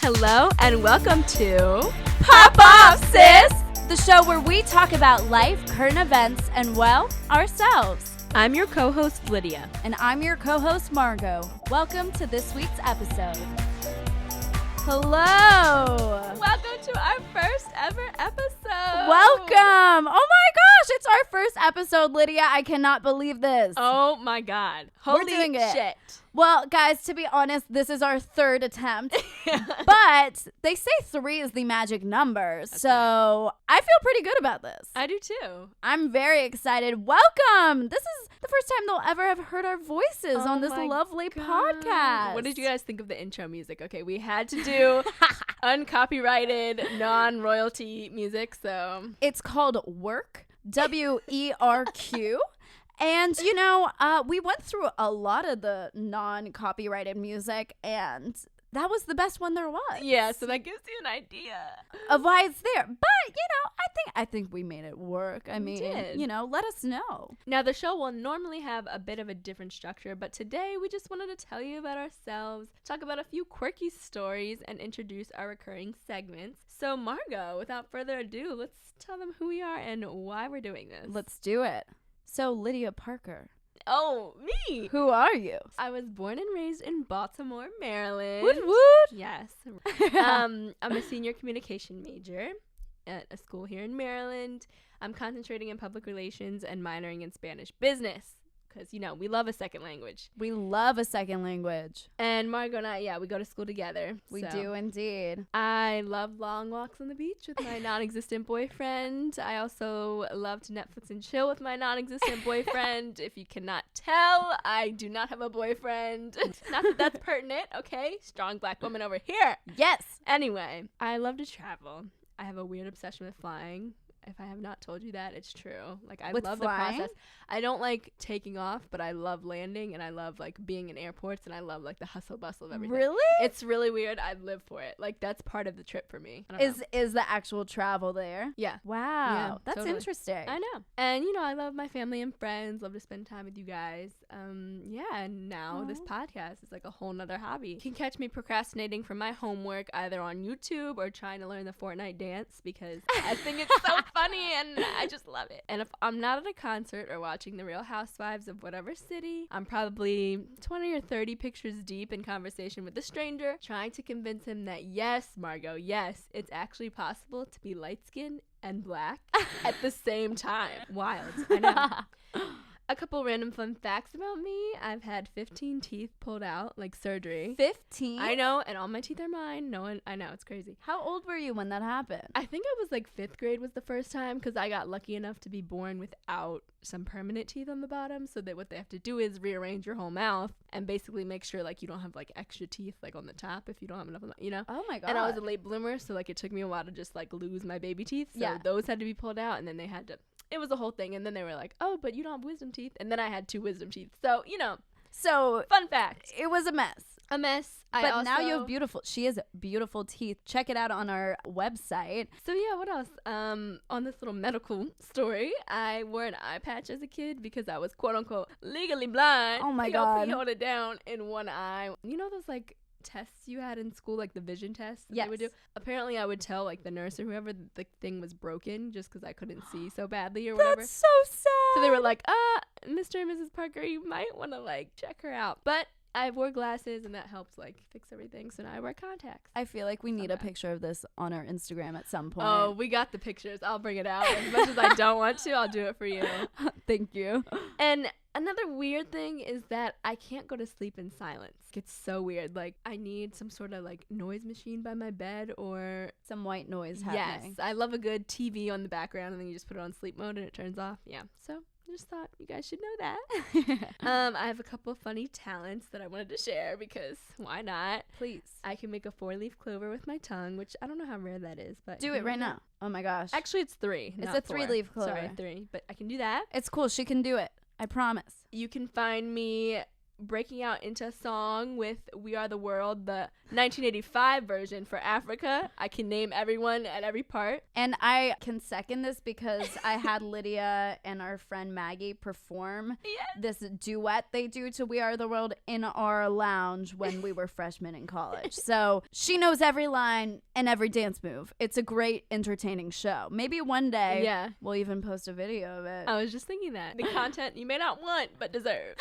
Hello and welcome to Pop Off, Sis! The show where we talk about life, current events, and, well, ourselves. I'm your co-host, Lydia. And I'm your co-host, Margot. Welcome to this week's episode. Hello! Welcome to our first ever episode. Welcome! Oh my gosh, it's our first episode, Lydia. I cannot believe this. Oh my god. Holy We're doing it. shit. Well, guys, to be honest, this is our third attempt. But they say 3 is the magic number. So I feel pretty good about this. I do too. I'm very excited. Welcome! This is the first time they'll ever have heard our voices on this lovely podcast. What did you guys think of the intro music? Okay, we had to do uncopyrighted, non-royalty music, so. It's called Werq, W-E-R-Q. And, you know, we went through a lot of the non-copyrighted music, and that was the best one there was. Yeah, so that gives you an idea of why it's there. But, you know, I think we made it work. I mean, did. You know, let us know. Now, the show will normally have a bit of a different structure, but today we just wanted to tell you about ourselves, talk about a few quirky stories, and introduce our recurring segments. So, Margot, without further ado, let's tell them who we are and why we're doing this. Let's do it. So, Lydia Parker. Oh, me! Who are you? I was born and raised in Baltimore, Maryland. Woot woot! Yes. I'm a senior communication major at a school here in Maryland. I'm concentrating in public relations and minoring in Spanish business. Because, you know, we love a second language. We love a second language. And Margot and I, we go to school together. We do indeed. I love long walks on the beach with my non-existent boyfriend. I also love to Netflix and chill with my non-existent boyfriend. If you cannot tell, I do not have a boyfriend. Not that that's pertinent, okay? Strong black woman over here. Yes. Anyway, I love to travel. I have a weird obsession with flying. If I have not told you that, it's true. Like, I love the process. I don't like taking off, but I love landing, and I love, like, being in airports, and I love, like, the hustle bustle of everything. Really? It's really weird. I live for it. Like, that's part of the trip for me. Is the actual travel there? Yeah. Wow. Yeah, that's totally. Interesting. I know. And, you know, I love my family and friends, love to spend time with you guys. And now this podcast is, like, a whole nother hobby. You can catch me procrastinating from my homework either on YouTube or trying to learn the Fortnite dance because I think it's so funny and I just love it. And if I'm not at a concert or watching The Real Housewives of whatever city, I'm probably 20 or 30 pictures deep in conversation with a stranger, trying to convince him that yes, Margot, yes, it's actually possible to be light-skinned and black at the same time. Wild. I know. A couple random fun facts about me. I've had 15 teeth pulled out, like surgery. 15? I know, and all my teeth are mine. No one, I know, it's crazy. How old were you when that happened? I think I was like 5th grade was the first time because I got lucky enough to be born without some permanent teeth on the bottom. So that what they have to do is rearrange your whole mouth and basically make sure like you don't have like extra teeth like on the top if you don't have enough, you know? Oh my God. And I was a late bloomer, so like it took me a while to just like lose my baby teeth. So those had to be pulled out, and then they had to. It was a whole thing, and then they were like, oh, but you don't have wisdom teeth. And then I had 2 wisdom teeth. So, you know. So, fun fact. It was a mess. A mess. But now you have she has beautiful teeth. Check it out on our website. So, yeah, what else? On this little medical story, I wore an eye patch as a kid because I was, quote, unquote, legally blind. Oh, my God. He held it down in one eye. You know those, like, tests you had in school, like the vision tests that they would do? Apparently I would tell like the nurse or whoever the thing was broken just because I couldn't see so badly or whatever. That's so sad. So they were like, Mr. and Mrs. Parker, you might want to like check her out. But I wore glasses and that helped like fix everything, so now I wear contacts. I feel like we need a picture of this on our Instagram at some point. Oh, we got the pictures. I'll bring it out. As much as I don't want to, I'll do it for you. Thank you. And another weird thing is that I can't go to sleep in silence. It's so weird. Like, I need some sort of, like, noise machine by my bed or some white noise happening. Yes. I love a good TV on the background, and then you just put it on sleep mode, and it turns off. Yeah. So, I just thought you guys should know that. I have a couple of funny talents that I wanted to share because why not? Please. I can make a 4-leaf clover with my tongue, which I don't know how rare that is, but do it right now. Oh, my gosh. Actually, it's 3. It's a 3-leaf clover. Sorry, 3. But I can do that. It's cool. She can do it. I promise. You can find me breaking out into a song with We Are the World, the 1985 version for Africa. I can name everyone at every part. And I can second this because I had Lydia and our friend Maggie perform this duet they do to We Are the World in our lounge when we were freshmen in college. So she knows every line and every dance move. It's a great, entertaining show. Maybe one day we'll even post a video of it. I was just thinking that. The content you may not want but deserve.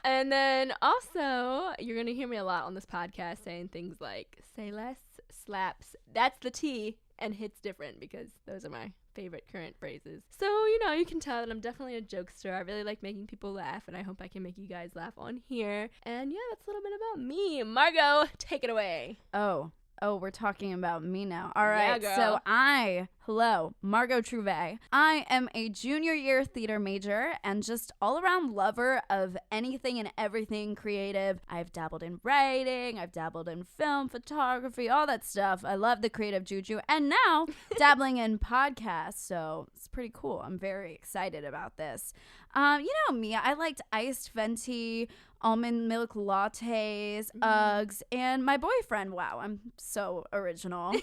And then also, you're going to hear me a lot on this podcast saying things like, say less, slaps, that's the T, and hits different, because those are my favorite current phrases. So, you can tell that I'm definitely a jokester. I really like making people laugh, and I hope I can make you guys laugh on here. And yeah, that's a little bit about me. Margot, take it away. Oh, we're talking about me now. All right. Yeah, girl. So hello, Margot Trouvé. I am a junior year theater major and just all around lover of anything and everything creative. I've dabbled in writing. I've dabbled in film, photography, all that stuff. I love the creative juju. And now dabbling in podcasts. So it's pretty cool. I'm very excited about this. You know me. I liked iced venti, almond milk lattes, Uggs, and my boyfriend. Wow, I'm so original.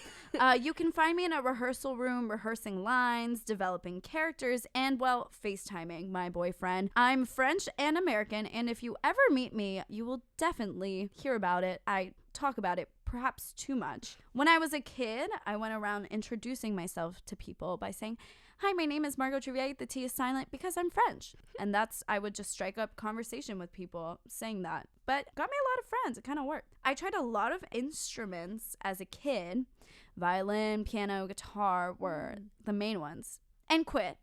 You can find me in a rehearsal room rehearsing lines, developing characters, and, well, FaceTiming my boyfriend. I'm French and American, and if you ever meet me, you will definitely hear about it. I talk about it perhaps too much. When I was a kid, I went around introducing myself to people by saying, "Hi, my name is Margot Trouvé. The T is silent because I'm French." And I would just strike up conversation with people saying that. But got me a lot of friends. It kind of worked. I tried a lot of instruments as a kid. Violin, piano, guitar were the main ones. And quit.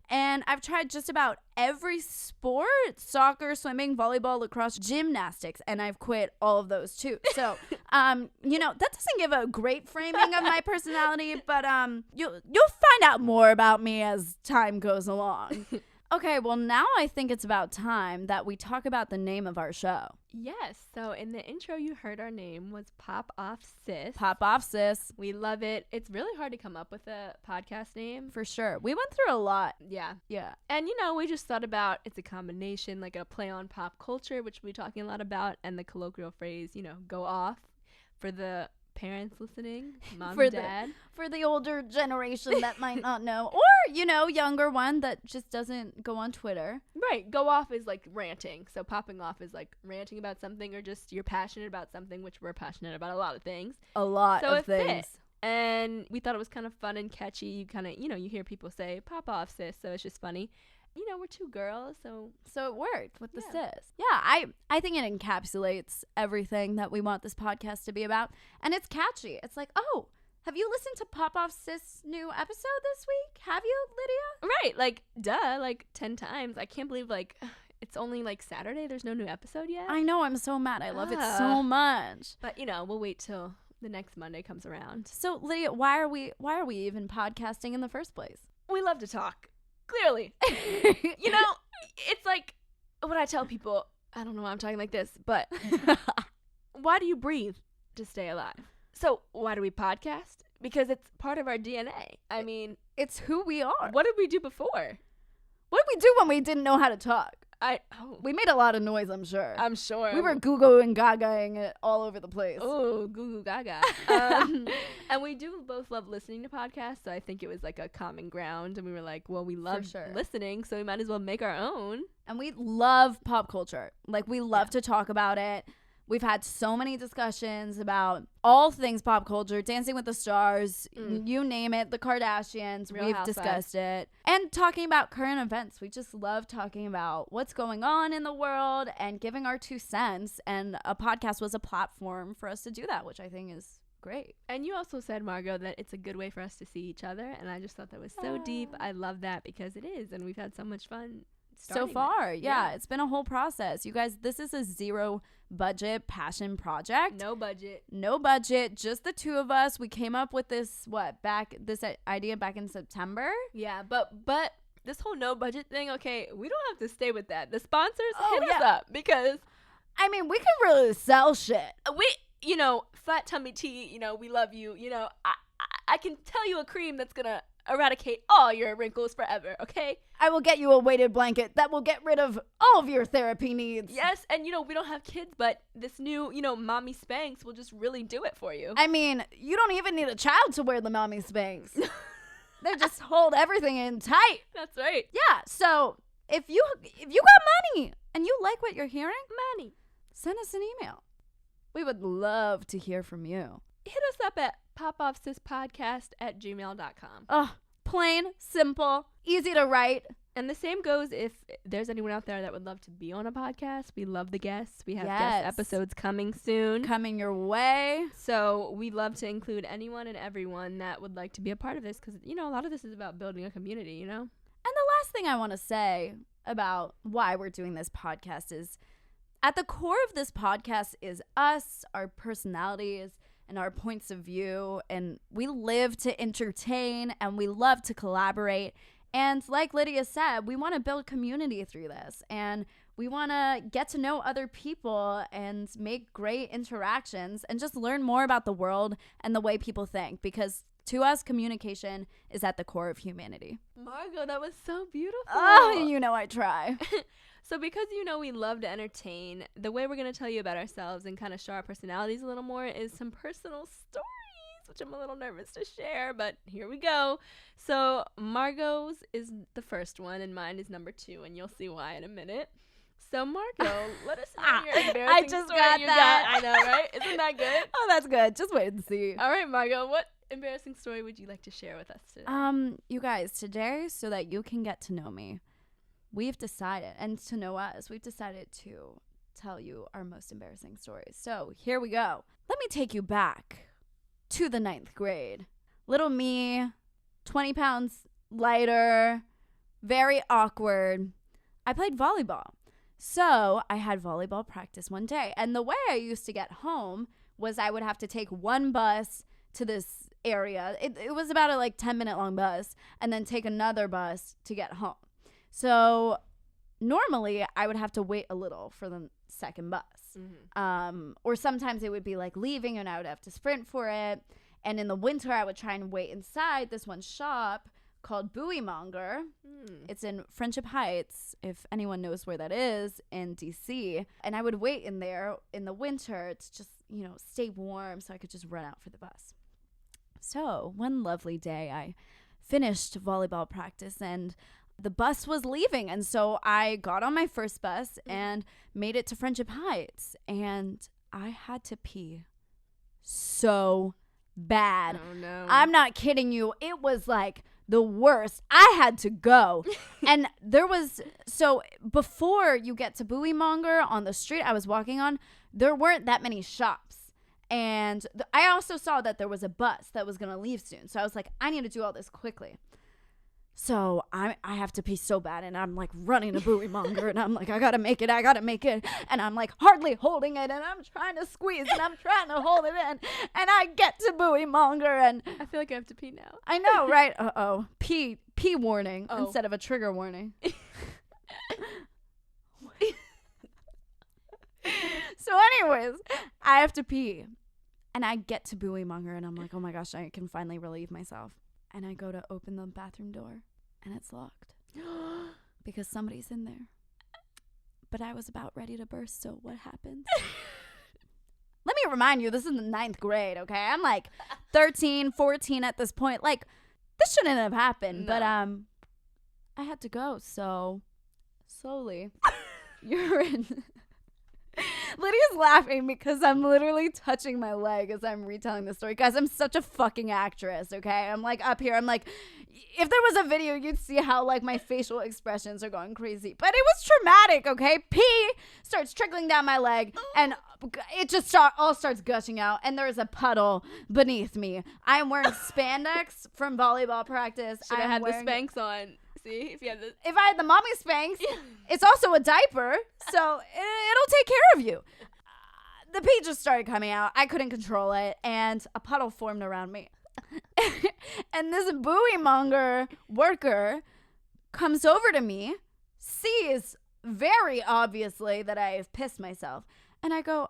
And I've tried just about every sport: soccer, swimming, volleyball, lacrosse, gymnastics, and I've quit all of those too. So, that doesn't give a great framing of my personality, but you'll find out more about me as time goes along. Okay, well, now I think it's about time that we talk about the name of our show. Yes, so in the intro you heard our name was Pop Off Sis. Pop Off Sis. We love it. It's really hard to come up with a podcast name. For sure. We went through a lot. Yeah. And, we just thought about it's a combination, like a play on pop culture, which we'll be talking a lot about, and the colloquial phrase, go off, for the parents listening, mom and dad. For the older generation that might not know, or, younger one that just doesn't go on Twitter. Right. Go off is like ranting. So popping off is like ranting about something, or just you're passionate about something, which we're passionate about a lot of things. A lot of things. And we thought it was kind of fun and catchy. You kind of, you hear people say, "Pop off, sis." So it's just funny. We're two girls, so it worked with the sis. Yeah, I think it encapsulates everything that we want this podcast to be about. And it's catchy. It's like, oh, have you listened to Pop Off Sis' new episode this week? Have you, Lydia? Right, like, duh, like 10 times. I can't believe, like, it's only, like, Saturday. There's no new episode yet. I know, I'm so mad. I love it so much. But, we'll wait till the next Monday comes around. So, Lydia, why are we even podcasting in the first place? We love to talk. Clearly. It's like what I tell people. I don't know why I'm talking like this, but why do you breathe? To stay alive. So why do we podcast? Because it's part of our DNA. I mean, it's who we are. What did we do before? What did we do when we didn't know how to talk? We made a lot of noise, I'm sure. I'm sure. We were goo-goo and gagaing it all over the place. Oh, goo-goo gaga. And we do both love listening to podcasts, so I think it was like a common ground. And we were like, well, we love listening, so we might as well make our own. And we love pop culture. Like, we love to talk about it. We've had so many discussions about all things pop culture, Dancing with the Stars, you name it, the Kardashians, Real we've Housewives. discussed it. And talking about current events. We just love talking about what's going on in the world and giving our 2 cents. And a podcast was a platform for us to do that, which I think is great. And you also said, Margot, that it's a good way for us to see each other. And I just thought that was so deep. I love that because it is. And we've had so much fun. So far, yeah, it's been a whole process. You guys, this is a 0 budget passion project. No budget, just the 2 of us. We came up with this idea back in September. Yeah, but this whole no budget thing, okay, we don't have to stay with that. The sponsors hit us up, because I mean, we can really sell shit. We Flat Tummy Tea, we love you. I can tell you a cream that's gonna eradicate all your wrinkles forever, okay? I will get you a weighted blanket that will get rid of all of your therapy needs. Yes, and we don't have kids, but this new, mommy Spanx will just really do it for you. I mean, you don't even need a child to wear the mommy Spanx. They just hold everything in tight. That's right. Yeah, so if you got money and you like what you're hearing, Money. send us an email. We would love to hear from you. Hit us up at popoffsispodcast@gmail.com. Oh, plain, simple, easy to write. And the same goes if there's anyone out there that would love to be on a podcast. We love the guests. We have Yes. guest episodes coming soon. Coming your way. So we love to include anyone and everyone that would like to be a part of this because, a lot of this is about building a community, And the last thing I want to say about why we're doing this podcast is at the core of this podcast is us, our personalities, and our points of view. And we live to entertain and we love to collaborate. And like Lydia said, we want to build community through this. And we want to get to know other people and make great interactions and just learn more about the world and the way people think. Because to us, communication is at the core of humanity. Margot, that was so beautiful. Oh, I try. So because we love to entertain, the way we're going to tell you about ourselves and kind of show our personalities a little more is some personal stories, which I'm a little nervous to share, but here we go. So Margot's is the first one and mine is number 2, and you'll see why in a minute. So Margot, let us know your embarrassing I just story got you that. got. I know, right? Isn't that good? Oh, that's good. Just wait and see. All right, Margot, what embarrassing story would you like to share with us today? You guys, today, so that you can get to know me, we've decided, and to know us, we've decided to tell you our most embarrassing stories. So here we go. Let me take you back to the 9th grade. Little me, 20 pounds lighter, very awkward. I played volleyball. So I had volleyball practice one day. And the way I used to get home was I would have to take one bus to this area. It was about a 10-minute long bus, and then take another bus to get home. So normally I would have to wait a little for the second bus. Mm-hmm. Or sometimes it would be leaving and I would have to sprint for it. And in the winter I would try and wait inside this one shop called Bowie Monger. It's in Friendship Heights, if anyone knows where that is, in DC. And I would wait in there in the winter to just, stay warm so I could just run out for the bus. So one lovely day I finished volleyball practice and the bus was leaving. And so I got on my first bus and made it to Friendship Heights. And I had to pee so bad. Oh, no. I'm not kidding you. It was the worst. I had to go. And so before you get to Bowie Monger on the street I was walking on, there weren't that many shops. And I also saw that there was a bus that was going to leave soon. So I was I need to do all this quickly. So I have to pee so bad, and I'm running to Bowie Monger, and I'm I gotta make it, and I'm hardly holding it, and I'm trying to squeeze, and I'm trying to hold it in, and I get to Bowie Monger, and I feel like I have to pee now. I know, right? Uh-oh. Pee warning instead of a trigger warning. So anyways, I have to pee, and I get to Bowie Monger, and I'm oh my gosh, I can finally relieve myself. And I go to open the bathroom door, and it's locked because somebody's in there. But I was about ready to burst, so what happens? Let me remind you, this is the 9th grade, okay? I'm 13, 14 at this point. This shouldn't have happened, No. but I had to go, so slowly, urine. Lydia's laughing because I'm literally touching my leg as I'm retelling the story. Guys, I'm such a fucking actress, okay? I'm up here. I'm if there was a video, you'd see how my facial expressions are going crazy. But it was traumatic, okay? Pee starts trickling down my leg and it just all starts gushing out. And there is a puddle beneath me. I'm wearing spandex from volleyball practice. Should have had the Spanx on. See, if I had the mommy Spanx, it's also a diaper, so it'll take care of you. The pee just started coming out. I couldn't control it, and a puddle formed around me. And this Bowie Monger worker comes over to me, sees very obviously that I have pissed myself, and I go,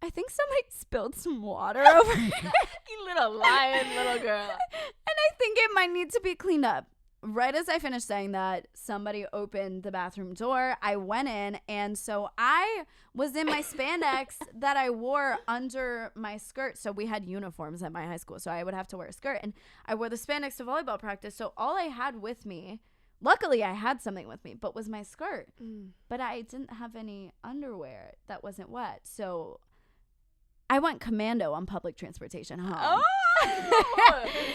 I think somebody spilled some water over here. You little lying little girl. And I think it might need to be cleaned up. Right as I finished saying that, somebody opened the bathroom door. I went in, and so I was in my spandex that I wore under my skirt. So we had uniforms at my high school, so I would have to wear a skirt. And I wore the spandex to volleyball practice, so all I had with me, luckily I had something with me, but was my skirt. But I didn't have any underwear that wasn't wet, so I went commando on public transportation home. Oh!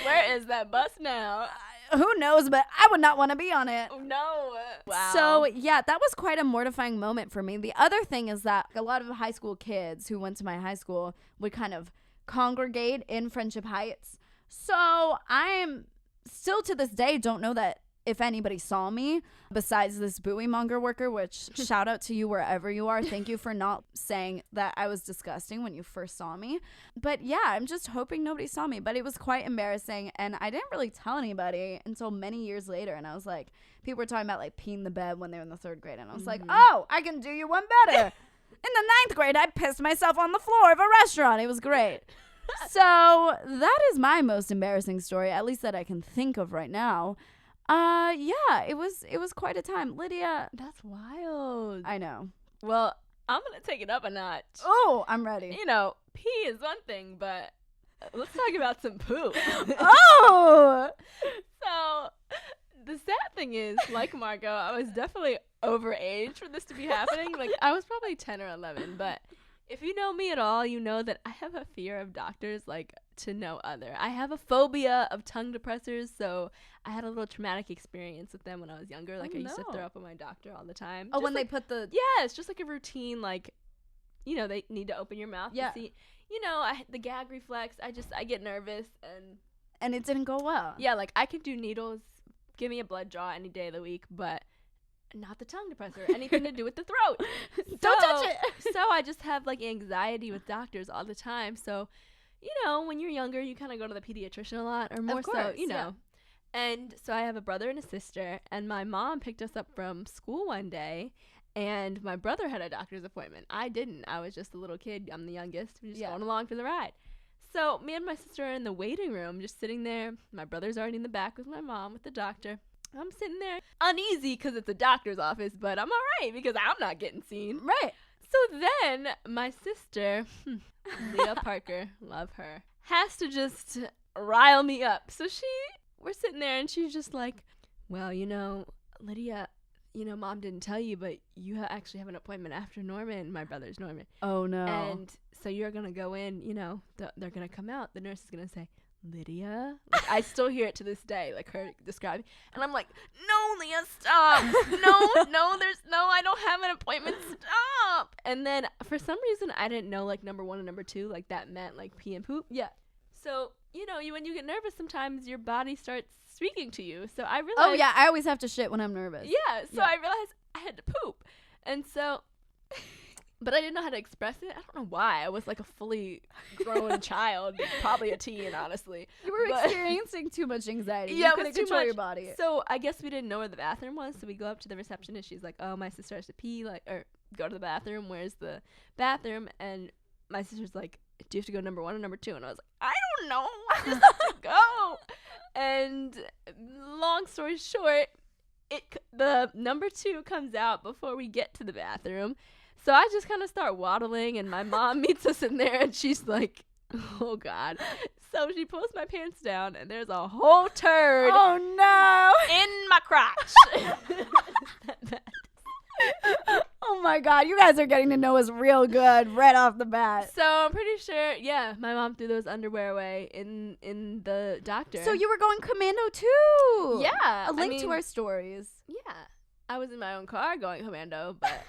Where is that bus now? Who knows, but I would not want to be on it. Oh, no. Wow. So, yeah, that was quite a mortifying moment for me. The other thing is that a lot of high school kids who went to my high school would kind of congregate in Friendship Heights. So I'm still to this day don't know that if anybody saw me besides this buoy monger worker, which shout out to you wherever you are. Thank you for not saying that I was disgusting when you first saw me. But yeah, I'm just hoping nobody saw me. But it was quite embarrassing. And I didn't really tell anybody until many years later. And I was like, people were talking about like peeing the bed when they were in the 3rd grade. And I was like, oh, I can do you one better. In the 9th grade, I pissed myself on the floor of a restaurant. It was great. So that is my most embarrassing story, at least that I can think of right now. Yeah, it was quite a time. Lydia. That's wild. I know. Well, I'm going to take it up a notch. Oh, I'm ready. You know, pee is one thing, but let's talk about some poop. Oh! So, the sad thing is, like Margot, I was definitely overage for this to be happening. Like, I was probably 10 or 11, but if you know me at all, you know that I have a fear of doctors, like, to no other. I have a phobia of tongue depressors, so I had a little traumatic experience with them when I was younger. Like, I used to throw up on my doctor all the time. Oh, just when like, they put the... Yeah, it's just like a routine, like, you know, they need to open your mouth to see. You know, the gag reflex, I get nervous, and it didn't go well. Yeah, like, I could do needles, give me a blood draw any day of the week, but not the tongue depressor, anything to do with the throat. Don't touch it. So I just have, like, anxiety with doctors all the time. So, you know, when you're younger, you kind of go to the pediatrician a lot, or more so, you know. Yeah. And so I have a brother and a sister, and my mom picked us up from school one day, and my brother had a doctor's appointment. I didn't. I was just a little kid. I'm the youngest. We're just going along for the ride. So me and my sister are in the waiting room, just sitting there. My brother's already in the back with my mom, with the doctor. I'm sitting there uneasy because it's a doctor's office, but I'm all right because I'm not getting seen. Right. So then my sister, Lydia Parker, love her, has to just rile me up. So we're sitting there and she's just like, well, you know, Lydia, you know, Mom didn't tell you, but you actually have an appointment after Norman, my brother's Norman. Oh, no. And so you're going to go in, you know, they're going to come out. The nurse is going to say, Lydia? Like, I still hear it to this day, like her describing. And I'm like, no, Leah, stop. No, I don't have an appointment. Stop. And then for some reason, I didn't know, like, number 1 and number 2, like, that meant, like, pee and poop. Yeah. So, you know, when you get nervous, sometimes your body starts speaking to you. So I realized. Oh, yeah. I always have to shit when I'm nervous. Yeah. So I realized I had to poop. And so. But I didn't know how to express it. I don't know why. I was like a fully grown child, probably a teen, honestly. You were experiencing too much anxiety. Yeah, you couldn't control your body. So I guess we didn't know where the bathroom was. So we go up to the receptionist. She's like, "Oh, my sister has to pee, like, or go to the bathroom. Where's the bathroom?" And my sister's like, "Do you have to go number 1 or number 2?" And I was like, "I don't know. I just have to go." And long story short, the number 2 comes out before we get to the bathroom. So I just kind of start waddling, and my mom meets us in there, and she's like, oh, God. So she pulls my pants down, and there's a whole turd. Oh, no. In my crotch. Oh, my God. You guys are getting to know us real good right off the bat. So I'm pretty sure, yeah, my mom threw those underwear away in the doctor. So you were going commando, too. Yeah. A link to our stories. Yeah. I was in my own car going commando, but...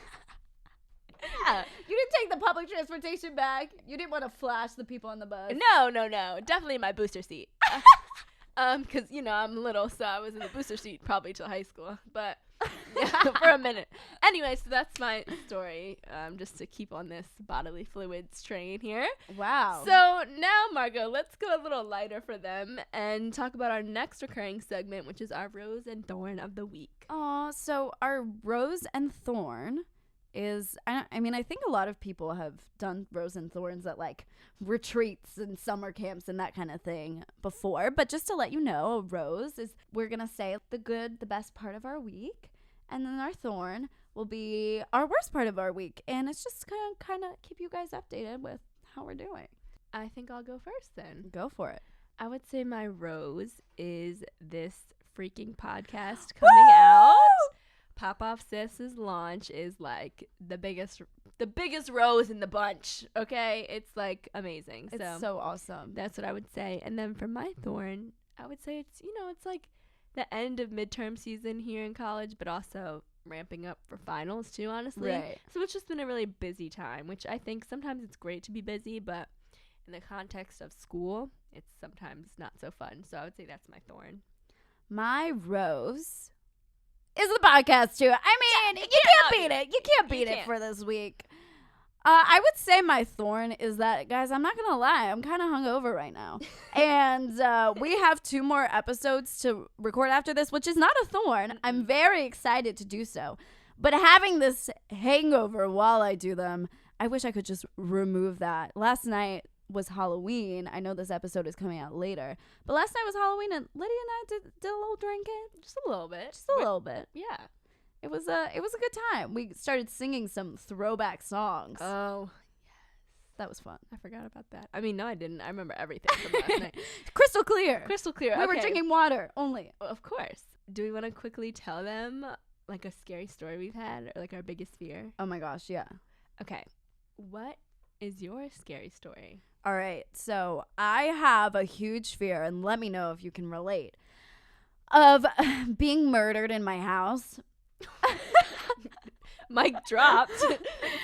Yeah. You didn't take the public transportation back. You didn't want to flash the people on the bus. No. Definitely in my booster seat. Because, you know, I'm little, so I was in the booster seat probably till high school. But, yeah, for a minute. Anyway, so that's my story, just to keep on this bodily fluids train here. Wow. So now, Margot, let's go a little lighter for them and talk about our next recurring segment, which is our Rose and Thorn of the Week. So our Rose and Thorn is, I mean, I think a lot of people have done Rose and Thorns at like retreats and summer camps and that kind of thing before. But just to let you know, a rose is, we're going to say the good, the best part of our week. And then our thorn will be our worst part of our week. And it's just going to kind of keep you guys updated with how we're doing. I think I'll go first then. Go for it. I would say my rose is this freaking podcast coming out. Pop Off Sis's launch is like the biggest rose in the bunch. Okay, it's like amazing. It's so awesome. That's what I would say. And then for my thorn, I would say it's like the end of midterm season here in college, but also ramping up for finals too, honestly. Right. So it's just been a really busy time, which I think sometimes it's great to be busy, but in the context of school, it's sometimes not so fun. So I would say that's my thorn. My rose is the podcast too. I mean, you can't beat it. You can't beat it for this week. I would say my thorn is that, guys, I'm not going to lie. I'm kind of hungover right now. And we have 2 more episodes to record after this, which is not a thorn. I'm very excited to do so. But having this hangover while I do them, I wish I could just remove that. Last night was Halloween. I know this episode is coming out later. But last night was Halloween, and Lydia and I did a little drinking. Just a little bit. Just a little bit. Yeah. It was a good time. We started singing some throwback songs. Oh, yes. That was fun. I forgot about that. I mean, no, I didn't. I remember everything from last night. Crystal clear. Crystal clear. We were drinking water only. Of course. Do we want to quickly tell them like a scary story we've had or like our biggest fear? Oh my gosh, yeah. Okay. What is your scary story? All right. So I have a huge fear, and let me know if you can relate, of being murdered in my house. Mic dropped.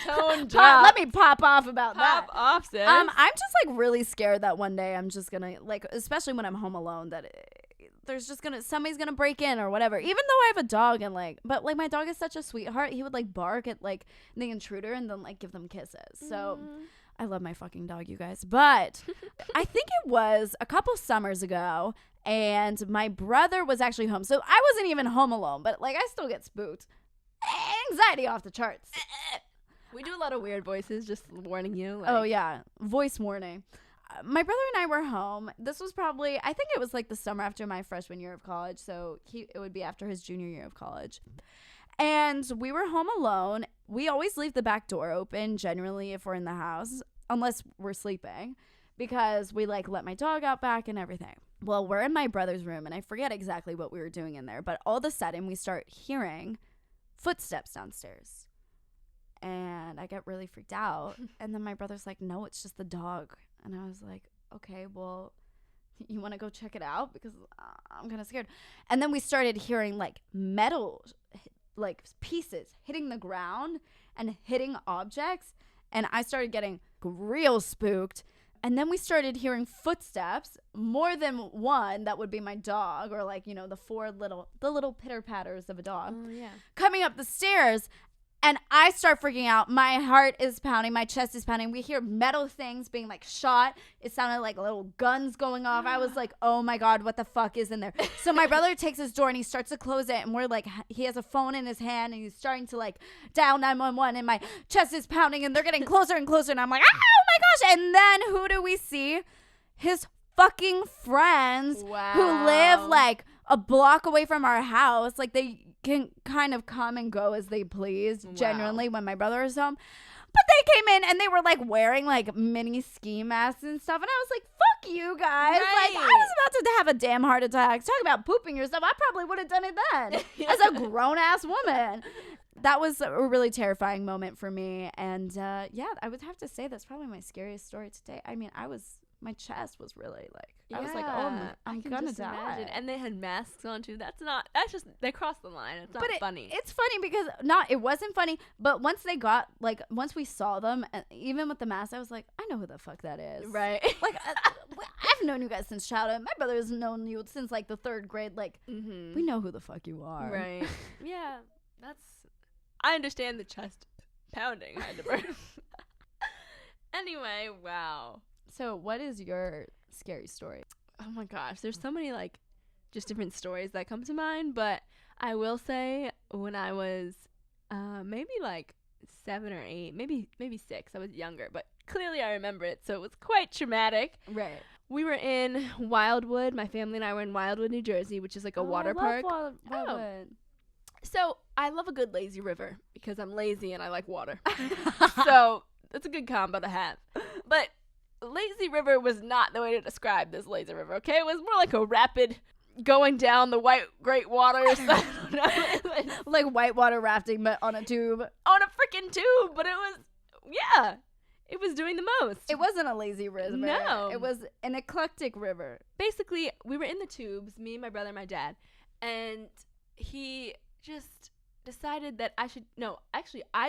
Tone dropped. Let me pop off about that. Pop off, sis. I'm just like really scared that one day I'm just gonna, like, especially when I'm home alone, that there's just somebody's gonna break in or whatever. Even though I have a dog, and but my dog is such a sweetheart. He would like bark at like the intruder and then like give them kisses. So I love my fucking dog, you guys. But I think it was a couple summers ago, and my brother was actually home. So I wasn't even home alone, but like I still get spooked. Anxiety off the charts. We do a lot of weird voices, just warning you. Like. Oh, yeah. Voice warning. My brother and I were home. This was probably, I think it was like the summer after my freshman year of college. So it would be after his junior year of college. And we were home alone. We always leave the back door open, generally, if we're in the house, unless we're sleeping, because we like let my dog out back and everything. Well, we're in my brother's room, and I forget exactly what we were doing in there, but all of a sudden we start hearing footsteps downstairs, and I get really freaked out. And then my brother's like, no, it's just the dog. And I was like, okay, well, you want to go check it out, because I'm kind of scared. And then we started hearing like metal like pieces hitting the ground and hitting objects, and I started getting real spooked. And then we started hearing footsteps, more than one. That would be my dog, or like, you know, the little pitter patters of a dog. Oh, yeah. Coming up the stairs. And I start freaking out. My heart is pounding. My chest is pounding. We hear metal things being like shot. It sounded like little guns going off. I was like, oh my God, what the fuck is in there? So my brother takes his door and he starts to close it. And we're like, he has a phone in his hand and he's starting to like dial 911. And my chest is pounding and they're getting closer and closer. And I'm like, oh my gosh. And then who do we see? His fucking friends who live like a block away from our house. Like they can kind of come and go as they please, genuinely, when my brother is home. But they came in and they were like wearing like mini ski masks and stuff. And I was like, fuck you guys. Right. Like, I was about to have a damn heart attack. Talk about pooping yourself. I probably would have done it then as a grown ass woman. That was a really terrifying moment for me. And yeah, I would have to say that's probably my scariest story today. I mean, my chest was really like, I was like, oh, I'm gonna die. Imagine. And they had masks on too. They crossed the line. It's not funny. It's funny because it wasn't funny, but once we saw them, even with the mask, I was like, I know who the fuck that is. Right. Like, I've known you guys since childhood. My brother has known you since like the 3rd grade. Like, we know who the fuck you are. Right. Yeah. I understand the chest pounding kind of burn. Anyway, wow. So what is your scary story? Oh my gosh, there's so many like just different stories that come to mind, but I will say when I was maybe like 7 or 8, maybe 6. I was younger, but clearly I remember it, so it was quite traumatic. Right. We were in Wildwood. My family and I were in Wildwood, New Jersey, which is like a water park. Wildwood. So I love a good lazy river because I'm lazy and I like water. So that's a good combo to have. But lazy river was not the way to describe this lazy river, okay? It was more like a rapid going down the great waters. I don't know. Like whitewater rafting, but on a tube. On a freaking tube, but it was, yeah. It was doing the most. It wasn't a lazy river. No. It was an eclectic river. Basically, we were in the tubes, me, my brother, and my dad, and he just decided that I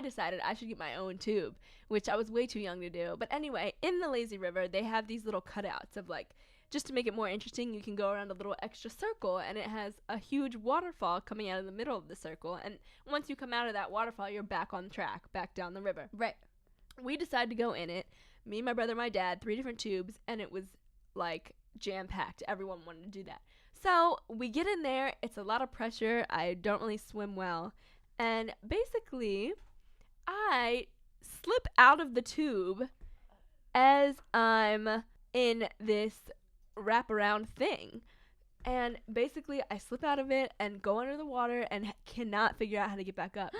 decided I should get my own tube, which I was way too young to do. But anyway, in the lazy river, they have these little cutouts of like, just to make it more interesting, you can go around a little extra circle, and it has a huge waterfall coming out of the middle of the circle. And once you come out of that waterfall, you're back on track, back down the river. Right. We decided to go in it, me, my brother, my dad, 3 different tubes, and it was like jam-packed. Everyone wanted to do that. So we get in there. It's a lot of pressure. I don't really swim well. And basically, I slip out of the tube as I'm in this wraparound thing. And basically, I slip out of it and go under the water and cannot figure out how to get back up.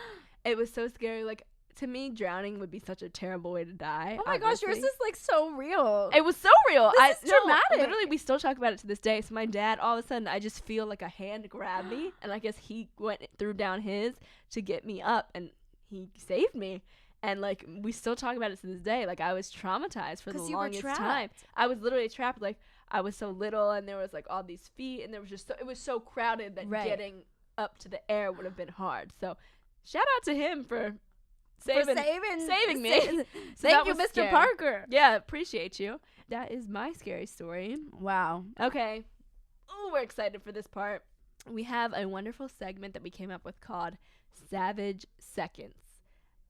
It was so scary. Like, to me, drowning would be such a terrible way to die. Oh my gosh, yours is like so real. It was so real. This is dramatic. Literally, we still talk about it to this day. So my dad, all of a sudden, I just feel like a hand grabbed me, and I guess he threw down his to get me up, and he saved me. And like, we still talk about it to this day. Like, I was traumatized for the longest time. I was literally trapped. Like, I was so little, and there was like all these feet, and there was just it was so crowded that getting up to the air would have been hard. So shout out to him for saving me. Thank you, Mr. Scary. Parker. Yeah, appreciate you. That is my scary story. Wow. Okay. Oh, we're excited for this part. We have a wonderful segment that we came up with called Savage Seconds.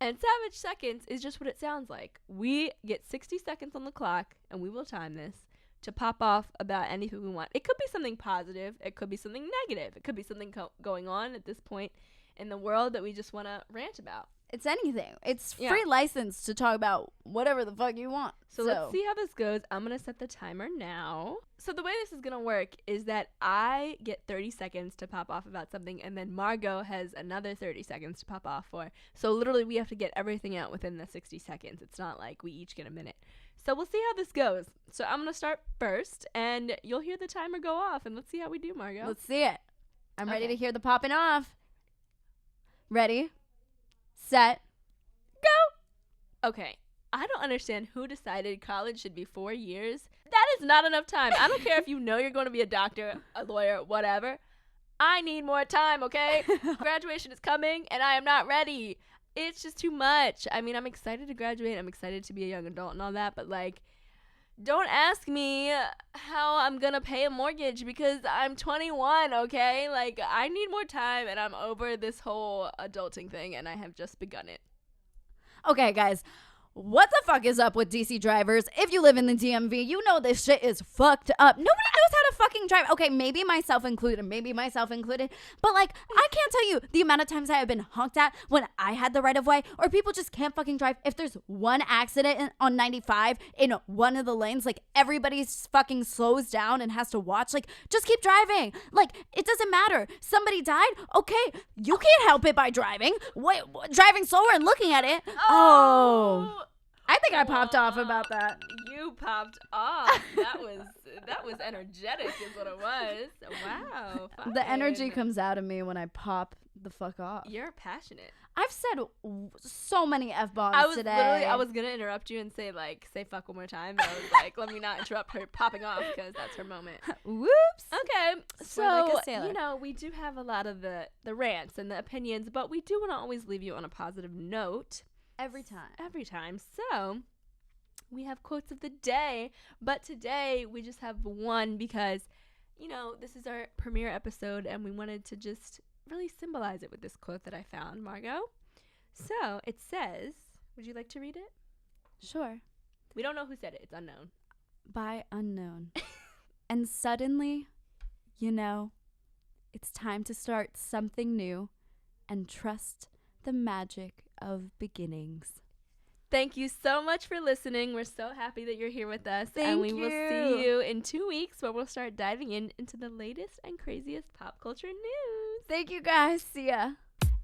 And Savage Seconds is just what it sounds like. We get 60 seconds on the clock, and we will time this to pop off about anything we want. It could be something positive. It could be something negative. It could be something going on at this point in the world that we just want to rant about. It's anything. It's free license to talk about whatever the fuck you want. So let's see how this goes. I'm going to set the timer now. So the way this is going to work is that I get 30 seconds to pop off about something, and then Margot has another 30 seconds to pop off for. So literally we have to get everything out within the 60 seconds. It's not like we each get a minute. So we'll see how this goes. So I'm going to start first, and you'll hear the timer go off, and let's see how we do, Margot. Let's see it. I'm ready to hear the popping off. Ready? Set, go. Okay, I don't understand who decided college should be 4 years. That is not enough time. I don't care if you know you're going to be a doctor, a lawyer, whatever. I need more time, okay? Graduation is coming, and I am not ready. It's just too much. I mean, I'm excited to graduate. I'm excited to be a young adult and all that, but like, don't ask me how I'm gonna pay a mortgage because I'm 21, okay? Like, I need more time, and I'm over this whole adulting thing, and I have just begun it. Okay, guys. What the fuck is up with DC drivers? If you live in the DMV, you know this shit is fucked up. Nobody knows how to fucking drive. Okay, maybe myself included. But like, I can't tell you the amount of times I have been honked at when I had the right of way, or people just can't fucking drive. If there's one accident on 95 in one of the lanes, like everybody fucking slows down and has to watch. Like, just keep driving. Like, it doesn't matter. Somebody died. Okay, you can't help it by driving. Wait, driving slower and looking at it. Oh. I think I popped off about that. You popped off. That was energetic is what it was. Wow. Fine. The energy comes out of me when I pop the fuck off. You're passionate. I've said so many F-bombs today. I was going to interrupt you and say fuck one more time. But I was like, let me not interrupt her popping off because that's her moment. Whoops. Okay. So, like a sailor. you know, we do have a lot of the rants and the opinions, but we do want to always leave you on a positive note. Every time. So we have quotes of the day, but today we just have one because, you know, this is our premiere episode and we wanted to just really symbolize it with this quote that I found, Margot. So it says, would you like to read it? Sure. We don't know who said it. It's unknown. By unknown. And suddenly, you know, it's time to start something new and trust the magic of beginnings. Thank you so much for listening. We're so happy that you're here with us. Thank we you. will see you in 2 weeks where we'll start diving into the latest and craziest pop culture news. Thank you guys. See ya.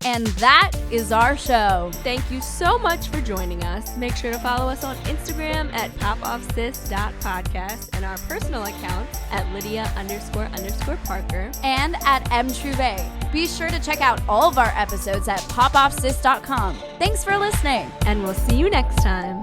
And that is our show. Thank you so much for joining us. Make sure to follow us on Instagram at popoffsis.podcast and our personal accounts at Lydia__Parker and at mtrouvé. Be sure to check out all of our episodes at popoffsis.com. Thanks for listening. And we'll see you next time.